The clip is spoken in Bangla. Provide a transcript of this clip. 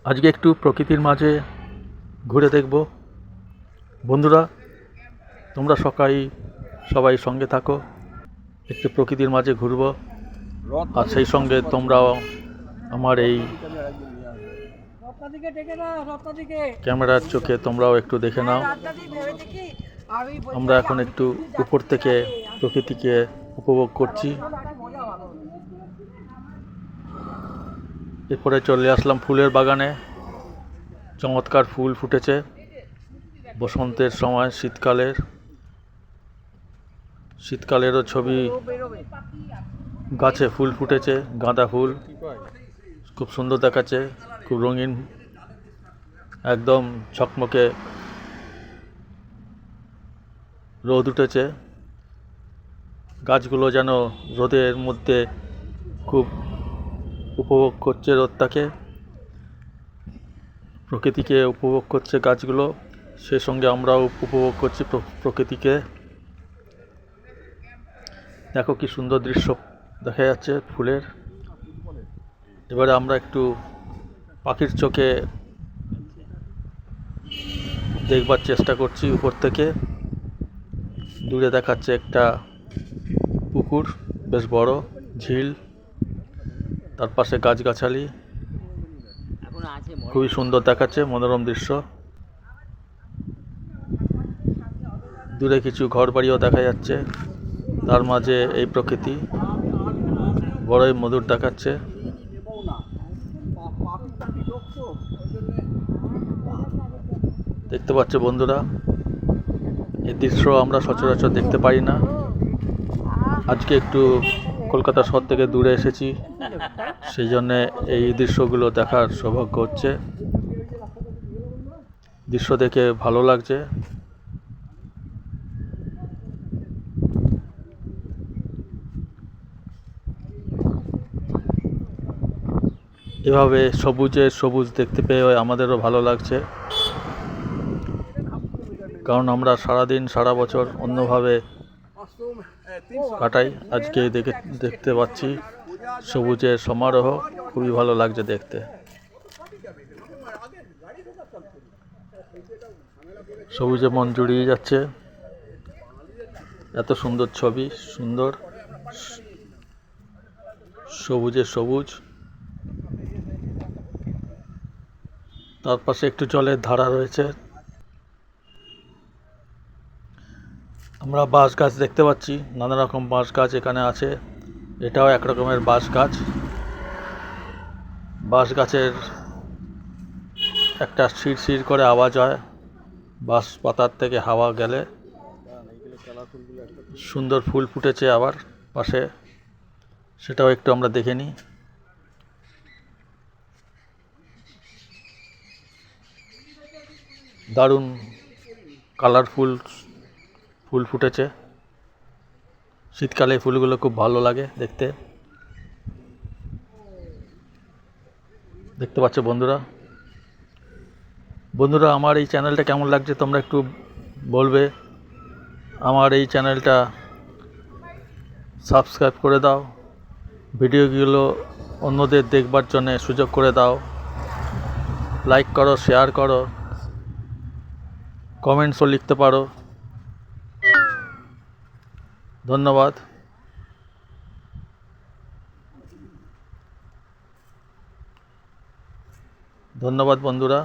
আজকে একটু প্রকৃতির মাঝে ঘুরে দেখব। বন্ধুরা, তোমরা সবাই সঙ্গে থাকো, একটু প্রকৃতির মাঝে ঘুরব। আর সেই সঙ্গে তোমরাও আমার এই ক্যামেরার চোখে তোমরাও একটু দেখে নাও। আমরা এখন একটু উপর থেকে প্রকৃতিকে উপভোগ করছি। এরপরে চলে আসলাম ফুলের বাগানে। চমৎকার ফুল ফুটেছে বসন্তের সময়, শীতকালেরও ছবি। গাছে ফুল ফুটেছে, গাঁদা ফুল খুব সুন্দর দেখাচ্ছে, খুব রঙিন, একদম ঝকমকে রোদ উঠেছে। গাছগুলো যেন রোদের মধ্যে খুব উপভোগ করছে রোদটাকে, প্রকৃতিকে উপভোগ করছে গাছগুলো। সেই সঙ্গে আমরাও উপভোগ করছি প্রকৃতিকে। দেখো কি সুন্দর দৃশ্য দেখা যাচ্ছে ফুলের। এবারে আমরা একটু পাখির চোখে দেখবার চেষ্টা করছি উপর থেকে। দূরে দেখাচ্ছে একটা পুকুর, বেশ বড় ঝিল, তার পাশে গাছগাছালি, খুবই সুন্দর দেখাচ্ছে, মনোরম দৃশ্য। দূরে কিছু ঘরবাড়িও দেখা যাচ্ছে, তার মাঝে এই প্রকৃতি বড়ই মধুর দেখাচ্ছে। দেখতে পাচ্ছ বন্ধুরা, এই দৃশ্য আমরা সচরাচর দেখতে পাই না। আজকে একটু কলকাতা শহর থেকে দূরে এসেছি, সেই জন্যে এই দৃশ্যগুলো দেখার সৌভাগ্য হচ্ছে। দৃশ্য দেখে ভালো লাগছে। এভাবে সবুজ দেখতে পেয়ে আমাদেরও ভালো লাগছে, কারণ আমরা সারা বছর অন্যভাবে কাটাই। আজকে দেখতে পাচ্ছি সবুজের সমারোহ, খুবই ভালো লাগছে দেখতে। সবুজে মন জুড়িয়ে যাচ্ছে, এত সুন্দর ছবি, সুন্দর সবুজ। তার পাশে একটু জলের ধারা রয়েছে। আমরা বাঁশ গাছ দেখতে পাচ্ছি, নানা রকম বাঁশ গাছ এখানে আছে। এটাও এক রকমের বাঁশ গাছ। বাঁশ গাছের একটা শিরশির করে আওয়াজ হয় বাঁশ পাতার থেকে হাওয়া গেলে। সুন্দর ফুল ফুটেছে আবার পাশে, সেটাও একটু আমরা দেখে নিই। দারুণ কালারফুল ফুল ফুটেছে। শীতকালে ফুলগুলো খুব ভালো লাগে দেখতে। দেখতে পাচ্ছ বন্ধুরা, আমার এই চ্যানেলটা কেমন লাগছে তোমরা একটু বলবে। আমার এই চ্যানেলটা সাবস্ক্রাইব করে দাও, ভিডিওগুলো অন্যদের দেখবার জন্যে সুযোগ করে দাও, লাইক করো, শেয়ার করো, কমেন্টসও লিখতে পারো। ধন্যবাদ বন্ধুরা।